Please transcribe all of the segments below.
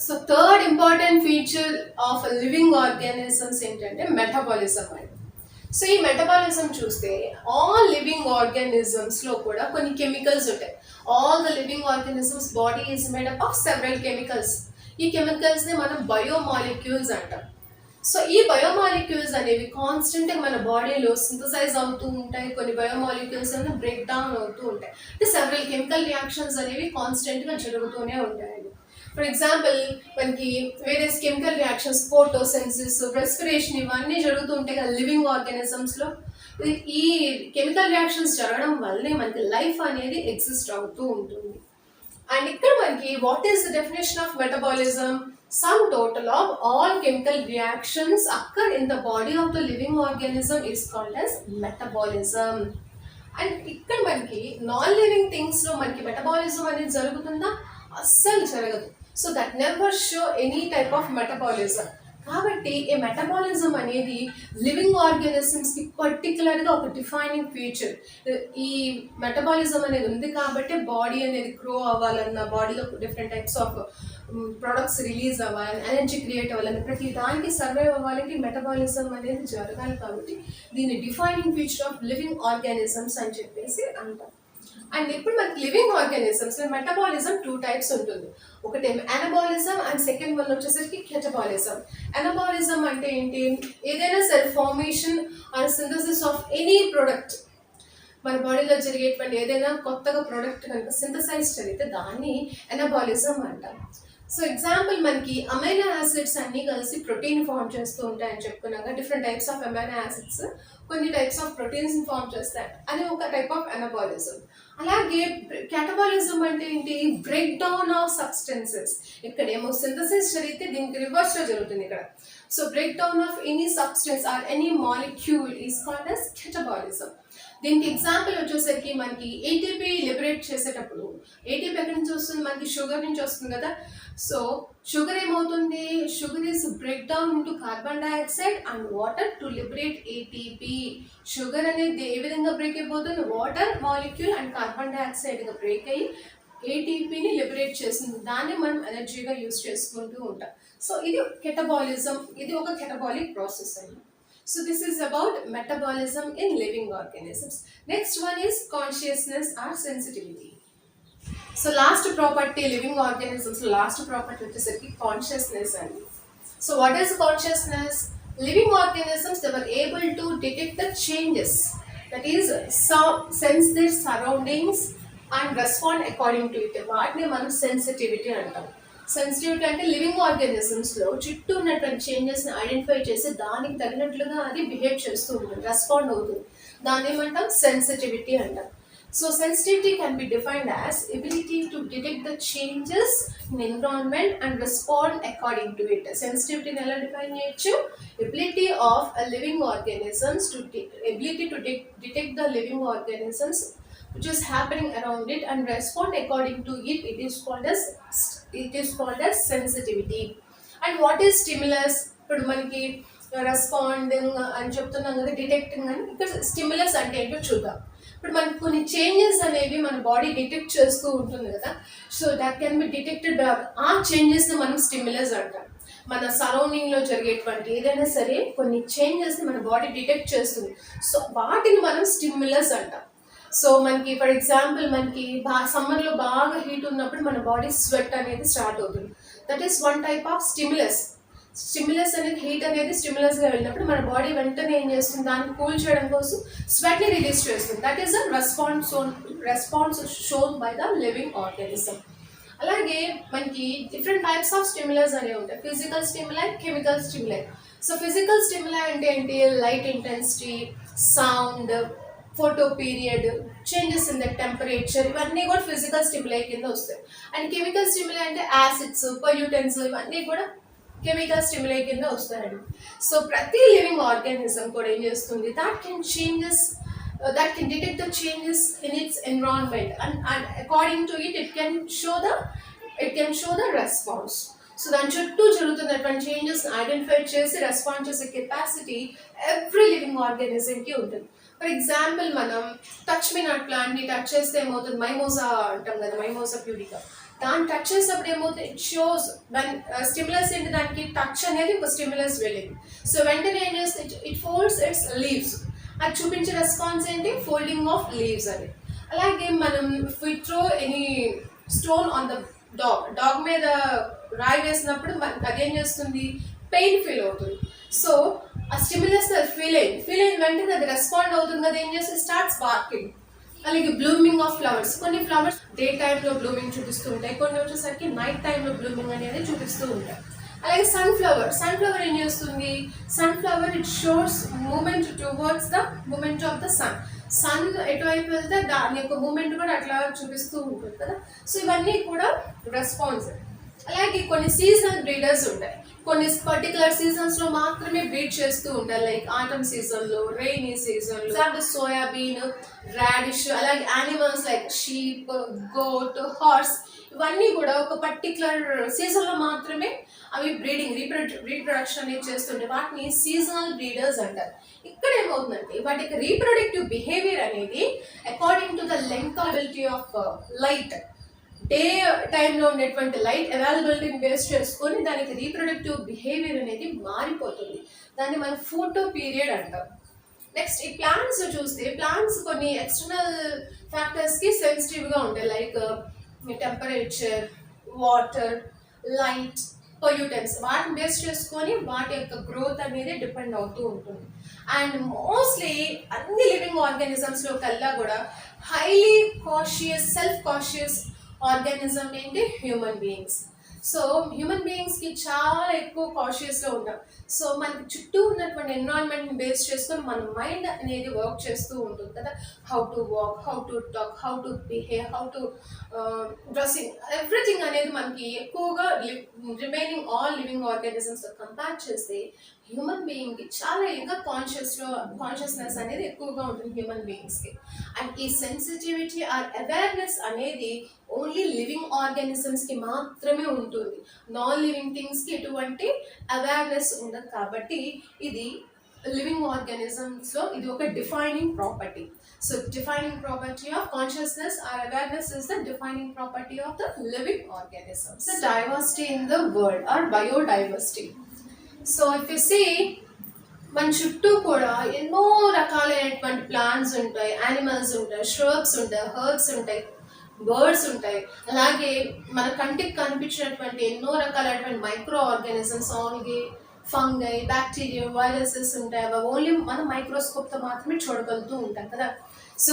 So third important feature of living organisms ఏంటంటే metabolism అండి. So ఈ మెటబాలిజం చూస్తే ఆల్ లివింగ్ ఆర్గానిజమ్స్లో కూడా కొన్ని కెమికల్స్ ఉంటాయి. All the living organisms body is made up of several chemicals. ఈ కెమికల్స్ని మనం బయోమాలిక్యూల్స్ అంటాం. సో ఈ బయోమాలిక్యూల్స్ అనేవి కాన్స్టెంట్గా మన బాడీలో సింథసైజ్ అవుతూ ఉంటాయి. కొన్ని బయోమాలిక్యూల్స్ అనేవి బ్రేక్ డౌన్ అవుతూ ఉంటాయి. అంటే సెవరల్ కెమికల్ రియాక్షన్స్ అనేవి కాన్స్టెంట్గా జరుగుతూనే ఉంటాయండి. ఫర్ ఎగ్జాంపుల్ మనకి వేరియస్ కెమికల్ రియాక్షన్స్, ఫోటోసెన్సిస్, రెస్పిరేషన్ ఇవన్నీ జరుగుతూ ఉంటాయి కదా లివింగ్ ఆర్గానిజమ్స్లో. ఈ కెమికల్ రియాక్షన్స్ జరగడం వల్లనే మనకి లైఫ్ అనేది ఎగ్జిస్ట్ అవుతూ ఉంటుంది. అండ్ ఇక్కడ మనకి what is the definition of metabolism? Sum total of all chemical reactions occur in the body of the living organism is called as metabolism. And ఇక్కడ మనకి నాన్ లివింగ్ థింగ్స్లో మనకి మెటబాలిజం అనేది జరుగుతుందా? అస్సలు జరగదు. So that never show any type of metabolism. కాబట్టి ఈ metabolism అనేది లివింగ్ ఆర్గానిజమ్స్కి పర్టికులర్గా ఒక డిఫైనింగ్ ఫీచర్. ఈ మెటబాలిజం అనేది ఉంది కాబట్టి బాడీ అనేది గ్రో అవ్వాలన్నా, బాడీలో different types of products release అవ్వాలి, ఎనర్జీ క్రియేట్ అవ్వాలని, ప్రతి దానికి సర్వైవ్ అవ్వాలంటే మెటబాలిజం అనేది జరగాలి. కాబట్టి దీన్ని defining feature of living organisms అని చెప్పేసి అంటాం. అండ్ ఇప్పుడు మనకి లివింగ్ ఆర్గానిజమ్స్ మెటబాలిజం 2 టైప్స్ ఉంటుంది. ఒకటేమో అనబాలిజం అండ్ సెకండ్ వన్ వచ్చేసరికి కెటబాలిజం. అనబాలిజం అంటే ఏంటి? ఏదైనా సరే formation are synthesis of any product, మన బాడీలో జరిగేటువంటి ఏదైనా కొత్తగా ప్రోడక్ట్ కనుక సింథసైజ్ జరిగితే దాన్ని అనబాలిజం అంటాం. సో ఎగ్జాంపుల్ మనకి అమైనో యాసిడ్స్ అన్నీ కలిసి ప్రోటీన్ ఫామ్ చేస్తూ ఉంటాయని చెప్పుకున్నాక different types of amino acids కొన్ని టైప్స్ ఆఫ్ ప్రోటీన్స్ ఫామ్ చేస్తాయి. అది ఒక టైప్ ఆఫ్ అనబాలిజం. అలాగే క్యాటబాలిజం అంటే ఏంటి? Break down of substances. ఇక్కడేమో సింథసిస్ జరిగితే దీనికి రివర్స్లో జరుగుతుంది ఇక్కడ. So break down of any substance or any molecule is called as catabolism. దీనికి ఎగ్జాంపుల్ వచ్చేసరికి మనకి ఏటీపీ లిబరేట్ చేసేటప్పుడు ఏటీపీ ఎక్కడి నుంచి వస్తుంది? మనకి షుగర్ నుంచి వస్తుంది కదా. సో షుగర్ ఏమవుతుంది? Sugar is break down into carbon dioxide and water to liberate ATP. Sugar అనేది ఏ విధంగా బ్రేక్ అయిపోతుంది? వాటర్ మాలిక్యూల్ అండ్ కార్బన్ డైఆక్సైడ్గా బ్రేక్ అయ్యి ఏటీపీని లిబరేట్ చేస్తుంది. దాన్ని మనం ఎనర్జీగా యూజ్ చేసుకుంటూ ఉంటాం. సో ఇది కెటబాలిజం. ఇది ఒక కెటబాలిక్ ప్రాసెస్ అన్నమాట. So this is about metabolism in living organisms. Next one is consciousness or sensitivity. So last property living organisms last property is consciousness. So what is consciousness? Living organisms, they were able to detect the changes, that is sense their surroundings and respond according to it. What we మనం sensitivity అంటాం. Sensitivity అంటే living ఆర్గానిజమ్స్లో చుట్టూ ఉన్నటువంటి చేంజెస్ని identify చేసి దానికి తగినట్లుగా అది behave చేస్తూ ఉంటుంది, రెస్పాండ్ అవుతుంది. దాన్ని ఏమంటాం? సెన్సిటివిటీ అంటాం. So sensitivity can be defined as ability to detect the changes in environment and respond according to it. సెన్సిటివిటీని ఎలా డిఫైన్ చేయొచ్చు? Ability of living organisms to ability to detect the living organisms which is happening around it and respond according to it. It is called as sensitivity. And what is stimulus? ఇప్పుడు మనకి responding అని చెప్తున్నాం కదా, detecting అని. ఇక్కడ stimulus అంటే ఏంటో చూద్దాం. ఇప్పుడు మనకి కొన్ని చేంజెస్ అనేవి మన బాడీ డిటెక్ట్ చేస్తూ ఉంటుంది కదా. So that can be detected. ఆ చేంజెస్ని మనం స్టిమ్యులస్ అంటాం. మన సరౌండింగ్లో జరిగేటువంటి ఏదైనా సరే కొన్ని చేంజెస్ని మన బాడీ డిటెక్ట్ చేస్తుంది. సో వాటిని మనం స్టిమ్యులస్ అంటాం. సో మనకి ఫర్ ఎగ్జాంపుల్ మనకి సమ్మర్లో బాగా హీట్ ఉన్నప్పుడు మన బాడీ స్వెట్ అనేది స్టార్ట్ అవుతుంది. That is one type of stimulus. Stimulus అనేది హీట్ అనేది స్టిమ్యులస్గా వెళ్ళినప్పుడు మన బాడీ వెంటనే ఏం చేస్తుంది? దాన్ని కూల్ చేయడం కోసం స్వెట్ని రిలీజ్ చేస్తుంది. That is a response shown by the living organism. అలాగే మనకి డిఫరెంట్ టైప్స్ ఆఫ్ స్టిమ్యులస్ అనేవి ఉంటాయి. Physical stimuli, chemical stimuli. So physical stimuli అంటే ఏంటి? Light intensity, sound, photo period, changes in the temperature, ఇవన్నీ కూడా ఫిజికల్ స్టిమ్యులై కింద వస్తాయి. అండ్ కెమికల్ స్టిమ్యులై అంటే యాసిడ్స్, పొల్యూటెంట్స్, ఇవన్నీ కూడా కెమికల్ స్టిమ్యులై కింద వస్తాయండి. సో ప్రతి లివింగ్ ఆర్గానిజం కూడా ఏం చేస్తుంది? that can detect the changes in its environment and according to it can show the response. So దాని చుట్టూ జరుగుతున్నటువంటి చేంజెస్ ఐడెంటిఫై చేసి రెస్పాండ్ చేసే కెపాసిటీ ఎవ్రీ లివింగ్ ఆర్గానిజంకి ఉంటుంది. ఫర్ ఎగ్జాంపుల్ మనం టచ్ మీ నాట్ ప్లాంట్ని టచ్ చేస్తే ఏమవుతుంది? మైమోజా అంటాం కదా, మైమోజా ప్యూడికా. దాన్ని టచ్ చేసినప్పుడు ఏమవుతుంది, ఇట్ షోస్ వెన్ స్టిమ్యులస్ ఏంటి, దానికి టచ్ అనేది ఒక స్టిమ్యులస్ వెళ్ళింది. సో వెంటనే ఏం చేస్తుంది, ఇట్ ఫోల్డ్స్ ఇట్స్ లీవ్స్. అది చూపించే రెస్పాన్స్ ఏంటి, ఫోల్డింగ్ ఆఫ్ లీవ్స్ అని. అలాగే మనం we throw any stone on the dog మీద రాయి వేసినప్పుడు అదేం చేస్తుంది, పెయిన్ ఫీల్ అవుతుంది. సో ఆ స్టిమ్యులస్ ఫీల్ అయిన వెంటనే అది రెస్పాండ్ అవుతుంది కదా, ఏం చేస్తుంది, స్టార్ట్స్ బార్కింగ్. అలాగే బ్లూమింగ్ ఆఫ్ ఫ్లవర్స్, కొన్ని ఫ్లవర్స్ డే టైంలో బ్లూమింగ్ చూపిస్తూ ఉంటాయి, కొన్ని వచ్చేసరికి నైట్ టైంలో బ్లూమింగ్ అనేది చూపిస్తూ ఉంటాయి. అలాగే సన్ఫ్లవర్ ఏం చేస్తుంది, sunflower it shows moment towards the moment of the sun ఎటువైపు వెళ్తే దాని యొక్క మూమెంట్ కూడా అట్లా చూపిస్తూ ఉంటుంది కదా. సో ఇవన్నీ కూడా రెస్పాన్స్. అలాగే కొన్ని సీజనల్ బ్రీడర్స్ ఉంటాయి, కొన్ని పర్టికులర్ సీజన్స్లో మాత్రమే బ్రీడ్ చేస్తూ ఉంటారు, లైక్ ఆటమ్ సీజన్లో, రైనీ సీజన్లో, సోయాబీన్, రాడిష్. అలాగే animals like sheep, goat, horse, ఇవన్నీ కూడా ఒక పర్టికులర్ సీజన్లో మాత్రమే అవి రీప్రొడక్షన్ అనేది చేస్తుంటాయి. వాటిని సీజనల్ బ్రీడర్స్ అంటారు. ఇక్కడ ఏమవుతుందంటే వాటికి రీప్రొడక్టివ్ బిహేవియర్ అనేది according to the length availability of light, day టైంలో ఉండేటువంటి లైట్ అవైలబిలిటీని బేస్ చేసుకొని దానికి రీప్రొడక్టివ్ బిహేవియర్ అనేది మారిపోతుంది. దాన్ని మనం ఫోటో పీరియడ్ అంటాం. నెక్స్ట్ ఈ ప్లాంట్స్ చూస్తే, ప్లాంట్స్ కొన్ని ఎక్స్టర్నల్ ఫ్యాక్టర్స్కి సెన్సిటివ్గా ఉంటాయి, like temperature, water, light, pollutants. వాటిని బేస్ చేసుకొని వాటి యొక్క గ్రోత్ అనేది డిపెండ్ అవుతూ ఉంటుంది. అండ్ మోస్ట్లీ అన్ని లివింగ్ ఆర్గానిజమ్స్లో కల్లా కూడా highly cautious, self cautious organism ఏంటి, హ్యూమన్ బీయింగ్స్. సో హ్యూమన్ బీయింగ్స్కి చాలా ఎక్కువ కాషియస్గా ఉంటాం. సో మనకి చుట్టూ ఉన్నటువంటి ఎన్విరాన్మెంట్ని బేస్ చేసుకొని మన మైండ్ అనేది వర్క్ చేస్తూ ఉంటుంది కదా. How to walk, how to talk, how to behave, how to dressing, everything అనేది మనకి ఎక్కువగా రిమైనింగ్ ఆల్ లివింగ్ ఆర్గానిజమ్స్తో కంపేర్ చేస్తే హ్యూమన్ బీయింగ్కి చాలా ఇంకా కాన్షియస్నెస్ అనేది ఎక్కువగా ఉంటుంది హ్యూమన్ బీయింగ్స్కి. అండ్ ఈ సెన్సిటివిటీ ఆర్ అవేర్నెస్ అనేది ఓన్లీ లివింగ్ ఆర్గానిజమ్స్కి మాత్రమే ఉంటుంది, నాన్ లివింగ్ థింగ్స్కి ఎటువంటి అవేర్నెస్ ఉండదు. కాబట్టి ఇది లివింగ్ ఆర్గానిజమ్స్లో ఇది ఒక defining property. So defining property of consciousness or awareness is the defining property of the living organisms. The diversity in the world or biodiversity. So if you see, మన చుట్టూ కూడా ఎన్నో రకాలైనటువంటి ప్లాంట్స్ ఉంటాయి, యానిమల్స్ ఉంటాయి, ష్రబ్స్ ఉంటాయి, herbs ఉంటాయి, birds ఉంటాయి. అలాగే మన కంటికి కనిపించినటువంటి ఎన్నో రకాలైనటువంటి micro organisms, algae, fungi, bacteria, viruses ఉంటాయి. అవి ఓన్లీ మనం మైక్రోస్కోప్తో మాత్రమే చూడగలుగుతూ ఉంటాం కదా. సో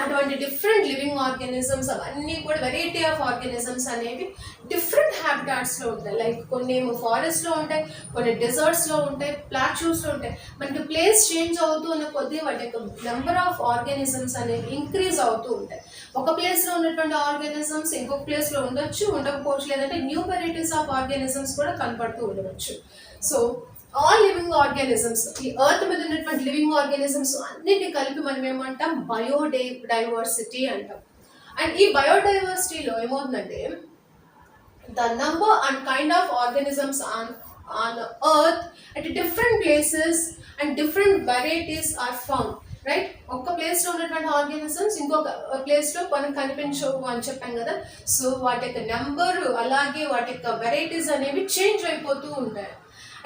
అటువంటి డిఫరెంట్ లివింగ్ ఆర్గానిజమ్స్ అవన్నీ కూడా వెరైటీ ఆఫ్ ఆర్గానిజమ్స్ అనేవి డిఫరెంట్ హ్యాబిటాట్స్లో ఉంటాయి. లైక్ కొన్ని ఏమో ఫారెస్ట్లో ఉంటాయి, కొన్ని డెజర్ట్స్లో ఉంటాయి, ప్లాట్యూస్లో ఉంటాయి. మనకి ప్లేస్ చేంజ్ అవుతూ ఉన్న కొద్దీ వాటి యొక్క నెంబర్ ఆఫ్ ఆర్గానిజమ్స్ అనేవి ఇంక్రీజ్ అవుతూ ఉంటాయి. ఒక ప్లేస్లో ఉన్నటువంటి ఆర్గానిజమ్స్ ఇంకొక ప్లేస్లో ఉండొచ్చు, ఉండకపోవచ్చు, లేదంటే న్యూ వెరైటీస్ ఆఫ్ ఆర్గానిజమ్స్ కూడా కనపడుతూ ఉండవచ్చు. సో ఆల్ లివింగ్ ఆర్గానిజమ్స్, ఈ ఎర్త్ మీద ఉన్నటువంటి లివింగ్ ఆర్గానిజమ్స్ అన్నిటిని కలిపి మనం ఏమంటాం, బయోడైవర్సిటీ అంటాం. అండ్ ఈ బయోడైవర్సిటీలో ఏమవుతుందంటే the number and kind of organisms on earth at different places and different varieties are found. Right, ఒక్క ప్లేస్లో ఉన్నటువంటి ఆర్గానిజమ్స్ ఇంకొక ప్లేస్లో మనకు కనిపించవు అని చెప్పాం కదా. సో వాటి యొక్క నెంబరు అలాగే వాటి యొక్క వెరైటీస్ అనేవి చేంజ్ అయిపోతూ ఉంటాయి.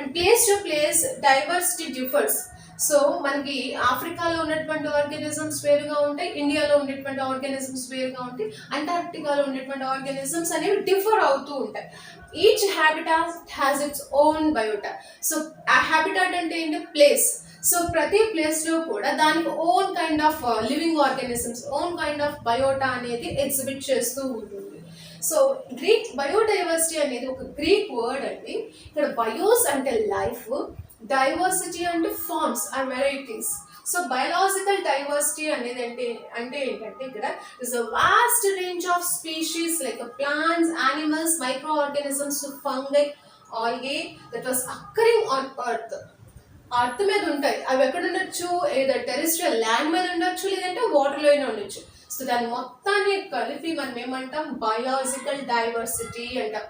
And place to place diversity differs. So మనకి ఆఫ్రికాలో ఉన్నటువంటి ఆర్గానిజమ్స్ వేరుగా ఉంటాయి, ఇండియాలో ఉండేటువంటి ఆర్గానిజమ్స్ వేరుగా ఉంటాయి, అంటార్క్టికాలో ఉండేటువంటి ఆర్గానిజమ్స్ అనేవి డిఫర్ అవుతూ ఉంటాయి. Each habitat has its own biota. So ఆ హ్యాబిటాట్ అంటే ఏంటి, ప్లేస్. సో ప్రతి ప్లేస్లో కూడా దానికి own kind of living organisms, own kind of biota అనేది ఎగ్జిబిట్ చేస్తూ ఉంటుంది. సో బయోడైవర్సిటీ అనేది ఒక గ్రీక్ వర్డ్ అండి. ఇక్కడ బయోస్ అంటే లైఫ్, డైవర్సిటీ అంటే forms or varieties. So biological diversity అనేది అంటే ఏంటంటే ఇక్కడ is a vast range of species like plants, animals, micro organisms, fungi, algae that was occurring on earth. Earth మీద ఉంటాయి. అవి ఎక్కడ ఉండొచ్చు, ఏదో టెరెస్ట్రియల్ ల్యాండ్ మీద ఉండొచ్చు, లేదంటే వాటర్లో అయినా ఉండొచ్చు. సో దాని మొత్తాన్ని కలిపి మనం ఏమంటాం, బయోలాజికల్ డైవర్సిటీ అంటాం.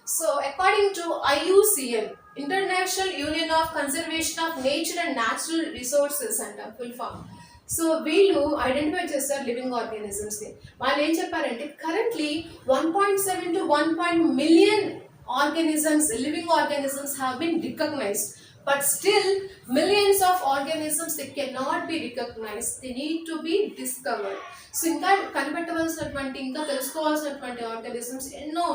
So according to IUCN, international union of conservation of nature and natural resources అంటాం ఫుల్ ఫామ్. సో వీళ్ళు ఐడెంటిఫై చేస్తారు లివింగ్ ఆర్గానిజమ్స్ని. వాళ్ళు ఏం చెప్పారంటే currently 1.7 to 1 million organisms, living organisms have been recognized, but still millions of organisms they cannot be recognized, they need to be discovered. So ఇంకా కనిపెట్టవలసినటువంటి ఇంకా తెలుసుకోవాల్సినటువంటి organisms ఎన్నో